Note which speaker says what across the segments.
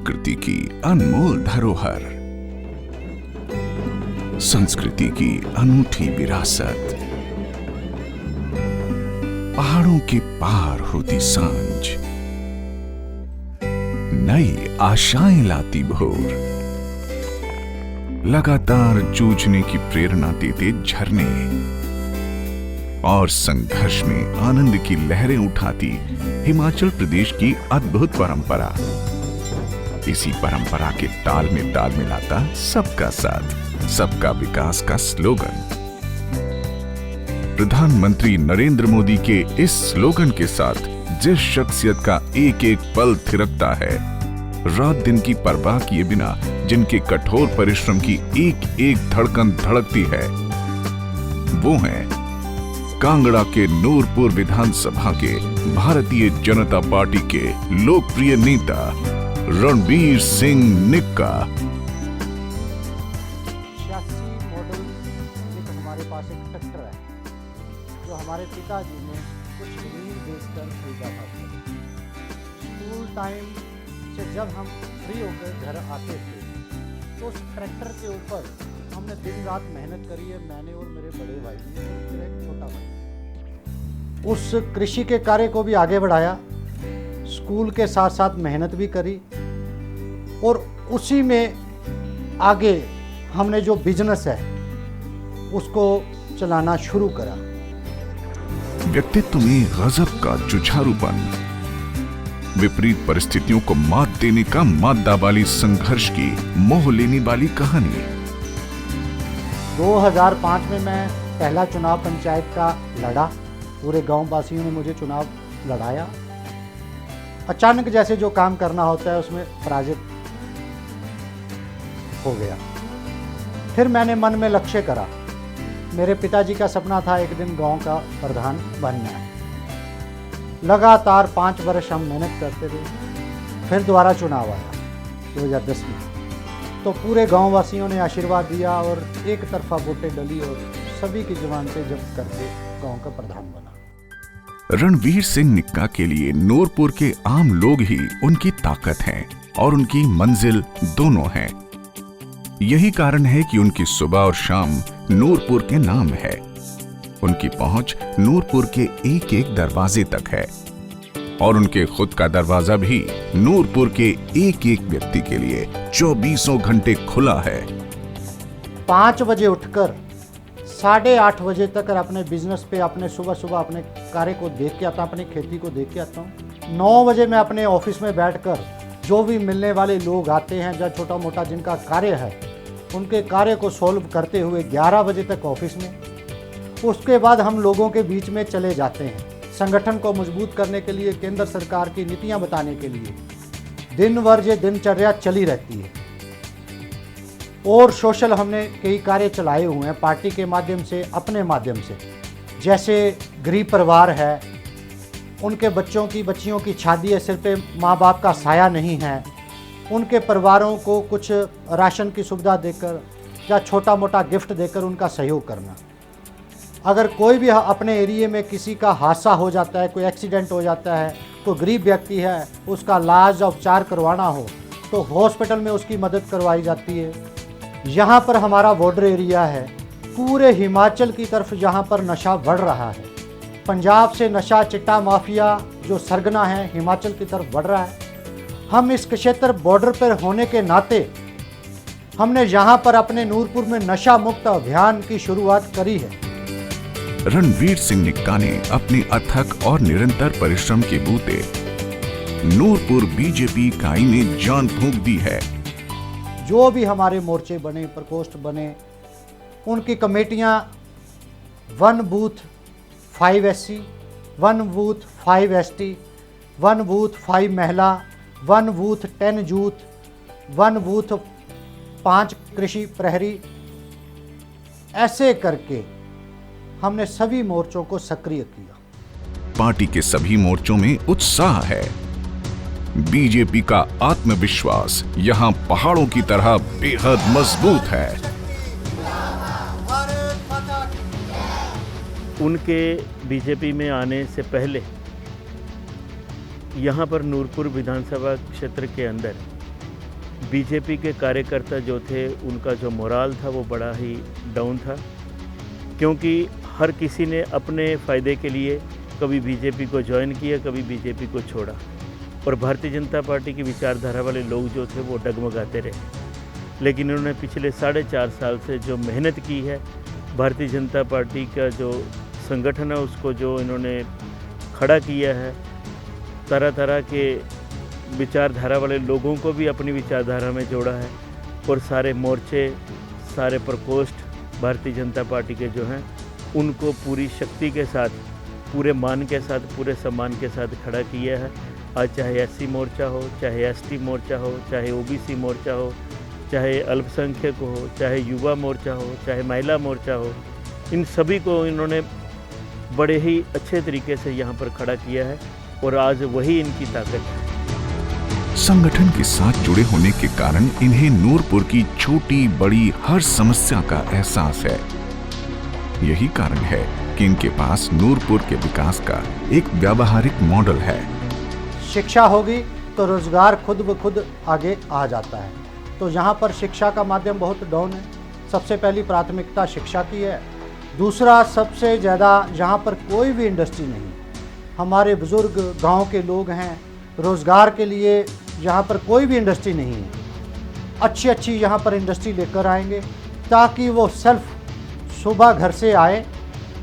Speaker 1: प्रकृति की अनमोल धरोहर, संस्कृति की अनूठी विरासत, पहाड़ों के पार होती सांझ, नई आशाएं लाती भोर, लगातार जूझने की प्रेरणा देते झरने और संघर्ष में आनंद की लहरें उठाती हिमाचल प्रदेश की अद्भुत परंपरा। इसी परंपरा के ताल में ताल मिलाता सबका साथ सबका विकास का स्लोगन। प्रधानमंत्री नरेंद्र मोदी के इस स्लोगन के साथ जिस शख्सियत का एक एक पल थिरकता है, रात दिन की परवाह किए बिना जिनके कठोर परिश्रम की एक एक धड़कन धड़कती है, वो हैं कांगड़ा के नूरपुर विधानसभा के भारतीय जनता पार्टी के लोकप्रिय नेता रणवीर सिंह निक्का।
Speaker 2: 86 मॉडल एक हमारे पास एक ट्रैक्टर है जो हमारे पिताजी ने कुछ जमीन बेचकर खरीदा था। स्कूल टाइम से जब हम फ्री होकर घर आते थे तो उस ट्रैक्टर के ऊपर हमने दिन रात मेहनत करी है, मैंने और मेरे बड़े भाई ने और मेरा एक छोटा भाई। उस कृषि के कार्य को भी आगे बढ़ाया, स्कूल के साथ साथ मेहनत भी करी और उसी में आगे हमने जो बिजनेस है उसको चलाना शुरू करा।
Speaker 1: व्यक्तित्व में गजब का जुझारूपन, विपरीत परिस्थितियों को मात देने का मादा वाली संघर्ष की मोह लेने वाली कहानी।
Speaker 2: 2005 में मैं पहला चुनाव पंचायत का लड़ा, पूरे गांव वासियों ने मुझे चुनाव लड़ाया। अचानक जैसे जो काम करना होता है उसमें पराजित हो गया। फिर मैंने मन में लक्ष्य करा, मेरे पिताजी का सपना था एक दिन गांव का प्रधान बनना है। लगातार 5 वर्ष हम मेहनत करते रहे। फिर दोबारा चुनाव आया 2010 में, तो पूरे गांव वासियों ने आशीर्वाद दिया और एक तरफा वोटें डली और सभी की जुबान से जब्त करके गांव का प्रधान बना।
Speaker 1: रणवीर सिंह निक्का के लिए नूरपुर के आम लोग ही उनकी ताकत हैं और उनकी मंजिल दोनों हैं। यही कारण है कि उनकी सुबह और शाम नूरपुर के नाम है। उनकी पहुंच नूरपुर के एक एक दरवाजे तक है और उनके खुद का दरवाजा भी नूरपुर के एक एक व्यक्ति के लिए 24 घंटे खुला है।
Speaker 2: 5 बजे उठकर 8:30 बजे तक अपने बिजनेस पे अपने सुबह अपने कार्य को देख के आता हूँ, अपनी खेती को देख के आता हूँ। 9 बजे मैं अपने ऑफिस में बैठकर जो भी मिलने वाले लोग आते हैं, जहाँ छोटा मोटा जिनका कार्य है, उनके कार्य को सॉल्व करते हुए 11 बजे तक ऑफिस में। उसके बाद हम लोगों के बीच में चले जाते हैं, संगठन को मजबूत करने के लिए, केंद्र सरकार की नीतियां बताने के लिए। दिन भर ये दिनचर्या चली रहती है और सोशल हमने कई कार्य चलाए हुए हैं पार्टी के माध्यम से, अपने माध्यम से। जैसे गरीब परिवार है, उनके बच्चों की बच्चियों की शादी है, सिर पे माँ बाप का साया नहीं है, उनके परिवारों को कुछ राशन की सुविधा देकर या छोटा मोटा गिफ्ट देकर उनका सहयोग करना। अगर कोई भी अपने एरिया में किसी का हादसा हो जाता है, कोई एक्सीडेंट हो जाता है, कोई गरीब व्यक्ति है, उसका इलाज उपचार करवाना हो तो हॉस्पिटल में उसकी मदद करवाई जाती है। यहाँ पर हमारा बॉर्डर एरिया है, पूरे हिमाचल की तरफ जहाँ पर नशा बढ़ रहा है। पंजाब से नशा चिट्टा माफिया जो सरगना है हिमाचल की तरफ बढ़ रहा है। हम इस क्षेत्र बॉर्डर पर होने के नाते हमने यहाँ पर अपने नूरपुर में नशा मुक्त अभियान की शुरुआत करी है।
Speaker 1: रणवीर सिंह निक्का ने अपने अथक और निरंतर परिश्रम के बूते नूरपुर बीजेपी इकाई में जान फूंक दी है।
Speaker 2: जो भी हमारे मोर्चे बने, प्रकोष्ठ बने, उनकी कमेटियां 1 booth 5 SC, 1 booth 5 ST, 1 booth 5 महिला, 1 बूथ 10 यूथ, 1 बूथ 5 कृषि प्रहरी, ऐसे करके हमने सभी मोर्चों को सक्रिय किया।
Speaker 1: पार्टी के सभी मोर्चों में उत्साह है। बीजेपी का आत्मविश्वास यहां पहाड़ों की तरह बेहद मजबूत है।
Speaker 3: उनके बीजेपी में आने से पहले यहाँ पर नूरपुर विधानसभा क्षेत्र के अंदर बीजेपी के कार्यकर्ता जो थे उनका जो मोराल था वो बड़ा ही डाउन था, क्योंकि हर किसी ने अपने फ़ायदे के लिए कभी बीजेपी को ज्वाइन किया, कभी बीजेपी को छोड़ा, और भारतीय जनता पार्टी की विचारधारा वाले लोग जो थे वो डगमगाते रहे। लेकिन इन्होंने पिछले 4.5 साल से जो मेहनत की है, भारतीय जनता पार्टी का जो संगठन है उसको जो इन्होंने खड़ा किया है, तरह तरह के विचारधारा वाले लोगों को भी अपनी विचारधारा में जोड़ा है, और सारे मोर्चे, सारे प्रकोष्ठ भारतीय जनता पार्टी के जो हैं उनको पूरी शक्ति के साथ, पूरे मान के साथ, पूरे सम्मान के साथ खड़ा किया है। आज चाहे SC मोर्चा हो, चाहे ST मोर्चा हो, चाहे OBC मोर्चा हो, चाहे अल्पसंख्यक हो, चाहे युवा मोर्चा हो, चाहे महिला मोर्चा हो, इन सभी को इन्होंने बड़े ही अच्छे तरीके से यहाँ पर खड़ा किया है, और आज वही इनकी ताकत है।
Speaker 1: संगठन के साथ जुड़े होने के कारण इन्हें नूरपुर की छोटी बड़ी हर समस्या का एहसास है। यही कारण है कि इनके पास नूरपुर के विकास का एक व्यावहारिक मॉडल है।
Speaker 2: शिक्षा होगी तो रोजगार खुद ब खुद आगे आ जाता है। तो यहाँ पर शिक्षा का माध्यम बहुत डाउन है। सबसे पहली प्राथमिकता शिक्षा की है। दूसरा, सबसे ज़्यादा यहाँ पर कोई भी इंडस्ट्री नहीं। हमारे बुज़ुर्ग गांव के लोग हैं, रोज़गार के लिए यहाँ पर कोई भी इंडस्ट्री नहीं है। अच्छी यहाँ पर इंडस्ट्री लेकर आएंगे ताकि वो सेल्फ सुबह घर से आए,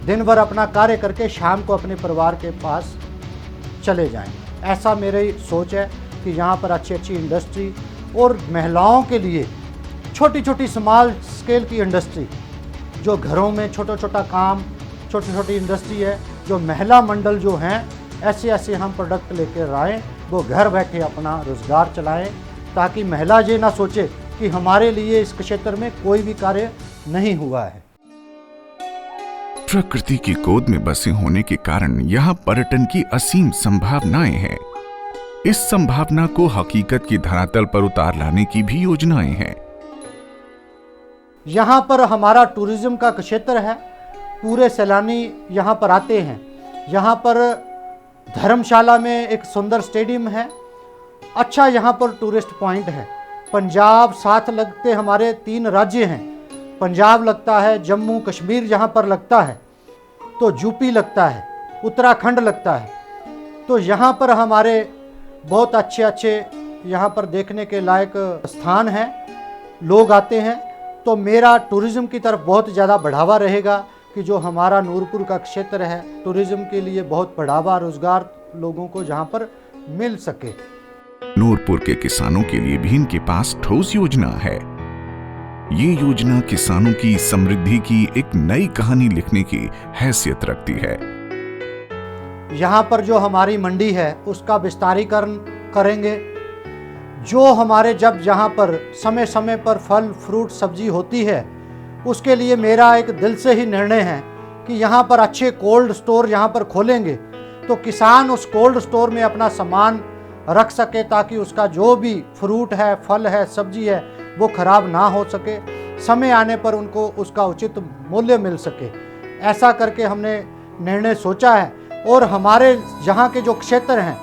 Speaker 2: दिन भर अपना कार्य करके शाम को अपने परिवार के पास चले जाएं। ऐसा मेरी सोच है कि यहाँ पर अच्छी इंडस्ट्री, और महिलाओं के लिए छोटी स्मॉल स्केल की इंडस्ट्री, जो घरों में छोटा काम, छोटी इंडस्ट्री है, जो महिला मंडल जो हैं, ऐसे हम प्रोडक्ट लेकर आएँ, वो घर बैठे अपना रोज़गार चलाएं, ताकि महिला ये ना सोचे कि हमारे लिए इस क्षेत्र में कोई भी कार्य नहीं हुआ है।
Speaker 1: प्रकृति की गोद में बसे होने के कारण यहाँ पर्यटन की असीम संभावनाएं हैं। इस संभावना को हकीकत की धरातल पर उतार लाने की भी योजनाएं हैं।
Speaker 2: यहाँ पर हमारा टूरिज्म का क्षेत्र है, पूरे सैलानी यहाँ पर आते हैं। यहाँ पर धर्मशाला में एक सुंदर स्टेडियम है, अच्छा यहाँ पर टूरिस्ट पॉइंट है। पंजाब साथ लगते हमारे 3 राज्य हैं, पंजाब लगता है, जम्मू कश्मीर यहाँ पर लगता है, तो यूपी लगता है, उत्तराखंड लगता है। तो यहाँ पर हमारे बहुत अच्छे यहाँ पर देखने के लायक स्थान हैं, लोग आते हैं। तो मेरा टूरिज़्म की तरफ बहुत ज़्यादा बढ़ावा रहेगा कि जो हमारा नूरपुर का क्षेत्र है, टूरिज़्म के लिए बहुत बढ़ावा, रोज़गार लोगों को जहाँ पर मिल सके।
Speaker 1: नूरपुर के किसानों के लिए भी इनके पास ठोस योजना है। ये योजना किसानों की समृद्धि की एक नई कहानी लिखने की हैसियत रखती है।
Speaker 2: यहाँ पर जो हमारी मंडी है उसका विस्तारीकरण करेंगे। जो हमारे जब यहाँ पर समय समय पर फल फ्रूट सब्जी होती है, उसके लिए मेरा एक दिल से ही निर्णय है कि यहाँ पर अच्छे कोल्ड स्टोर यहाँ पर खोलेंगे, तो किसान उस कोल्ड स्टोर में अपना सामान रख सके, ताकि उसका जो भी फ्रूट है, फल है, सब्जी है, वो खराब ना हो सके, समय आने पर उनको उसका उचित मूल्य मिल सके। ऐसा करके हमने निर्णय सोचा है। और हमारे यहाँ के जो क्षेत्र हैं,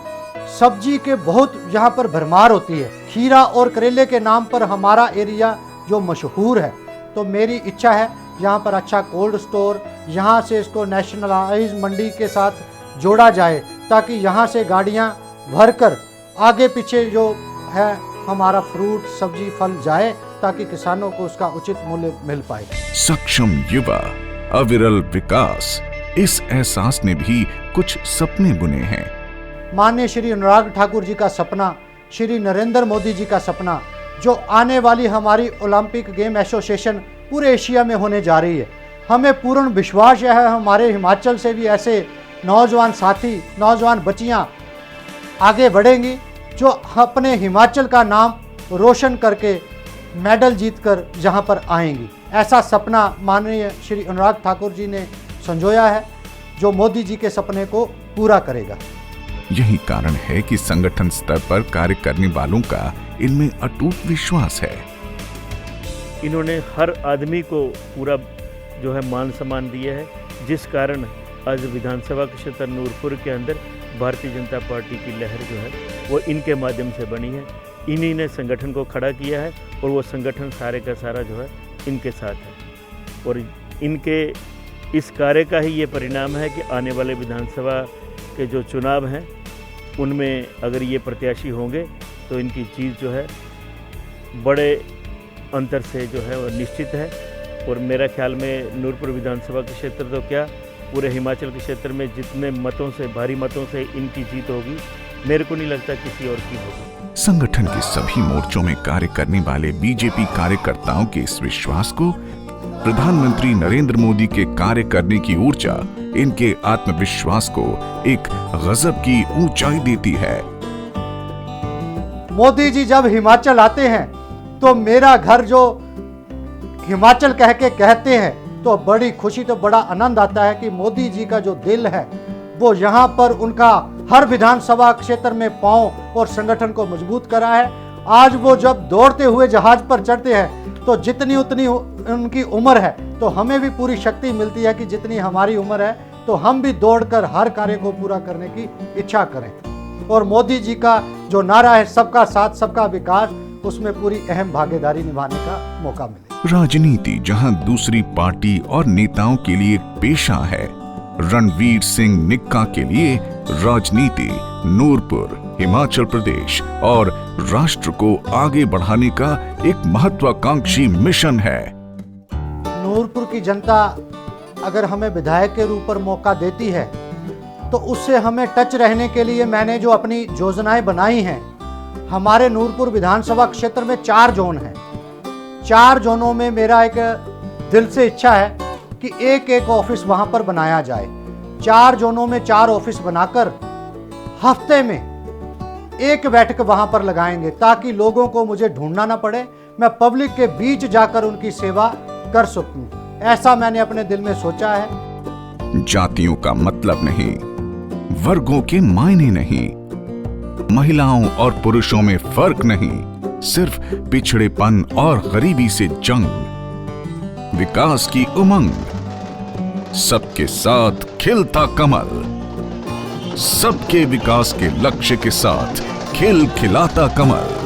Speaker 2: सब्जी के बहुत यहाँ पर भरमार होती है। खीरा और करेले के नाम पर हमारा एरिया जो मशहूर है, तो मेरी इच्छा है यहाँ पर अच्छा कोल्ड स्टोर, यहाँ से इसको नेशनलाइज मंडी के साथ जोड़ा जाए, ताकि यहाँ से गाड़ियाँ भरकर आगे पीछे जो है हमारा फ्रूट सब्जी फल जाए, ताकि किसानों को उसका उचित मूल्य मिल पाए।
Speaker 1: सक्षम युवा, अविरल विकास, इस एहसास ने भी कुछ सपने बुने हैं।
Speaker 2: माननीय श्री अनुराग ठाकुर जी का सपना, श्री नरेंद्र मोदी जी का सपना, जो आने वाली हमारी ओलंपिक गेम एसोसिएशन पूरे एशिया में होने जा रही है, हमें पूर्ण विश्वास है हमारे हिमाचल से भी ऐसे नौजवान साथी, नौजवान बच्चियां आगे बढ़ेंगी, जो अपने हिमाचल का नाम रोशन करके मेडल जीतकर यहाँ पर आएंगी। ऐसा सपना माननीय श्री अनुराग ठाकुर जी ने संजोया है, जो मोदी जी के सपने को पूरा करेगा।
Speaker 1: यही कारण है कि संगठन स्तर पर कार्य करने वालों का इनमें अटूट विश्वास है।
Speaker 3: इन्होंने हर आदमी को पूरा जो है मान सम्मान दिया है, जिस कारण आज विधानसभा क्षेत्र नूरपुर के अंदर भारतीय जनता पार्टी की लहर जो है वो इनके माध्यम से बनी है। इन्हीं ने संगठन को खड़ा किया है और वो संगठन सारे का सारा जो है इनके साथ है। और इनके इस कार्य का ही ये परिणाम है कि आने वाले विधानसभा के जो चुनाव हैं उनमें अगर ये प्रत्याशी होंगे तो इनकी जीत जो है बड़े अंतर से जो है वो निश्चित है। और मेरा ख्याल में नूरपुर विधानसभा के क्षेत्र तो क्या पूरे हिमाचल के क्षेत्र में जितने मतों से भारी मतों से इनकी जीत होगी, मेरे को नहीं लगता किसी और की होगी।
Speaker 1: संगठन के सभी मोर्चों में कार्य करने वाले बीजेपी कार्यकर्ताओं के इस विश्वास को प्रधानमंत्री नरेंद्र मोदी के कार्य करने की ऊर्जा इनके आत्मविश्वास को एक गजब की ऊंचाई देती है।
Speaker 2: मोदी जी जब हिमाचल आते हैं तो मेरा घर जो हिमाचल कह के कहते हैं तो बड़ी खुशी, तो बड़ा आनंद आता है कि मोदी जी का जो दिल है वो यहाँ पर उनका हर विधानसभा क्षेत्र में पांव और संगठन को मजबूत करा है। आज वो जब दौड़ते हुए जहाज पर चढ़ते हैं तो जितनी उतनी उनकी उम्र है तो हमें भी पूरी शक्ति मिलती है कि जितनी हमारी उम्र है तो हम भी दौड़कर हर कार्य को पूरा करने की इच्छा करें। और मोदी जी का जो नारा है सबका साथ सबका विकास, उसमें पूरी अहम भागीदारी निभाने का मौका मिले।
Speaker 1: राजनीति जहां दूसरी पार्टी और नेताओं के लिए पेशा है, रणवीर सिंह निक्का के लिए राजनीति नूरपुर, हिमाचल प्रदेश और राष्ट्र को आगे बढ़ाने का एक महत्वाकांक्षी मिशन है।
Speaker 2: नूरपुर की जनता अगर हमें विधायक के रूप पर मौका देती है तो उससे हमें टच रहने के लिए मैंने जो अपनी योजनाएं बनाई हैं, हमारे नूरपुर विधानसभा क्षेत्र में 4 जोन हैं। 4 जोनों में मेरा एक दिल से इच्छा है कि एक एक ऑफिस वहां पर बनाया जाए। 4 जोनों में 4 ऑफिस बनाकर हफ्ते में एक बैठक वहां पर लगाएंगे ताकि लोगों को मुझे ढूंढना ना पड़े, मैं पब्लिक के बीच जाकर उनकी सेवा कर सकूं। ऐसा मैंने अपने दिल में सोचा है।
Speaker 1: जातियों का मतलब नहीं, वर्गों के मायने नहीं, महिलाओं और पुरुषों में फर्क नहीं, सिर्फ पिछड़ेपन और गरीबी से जंग, विकास की उमंग, सबके साथ खिलता कमल, सबके विकास के लक्ष्य के साथ खिलखिलाता कमल।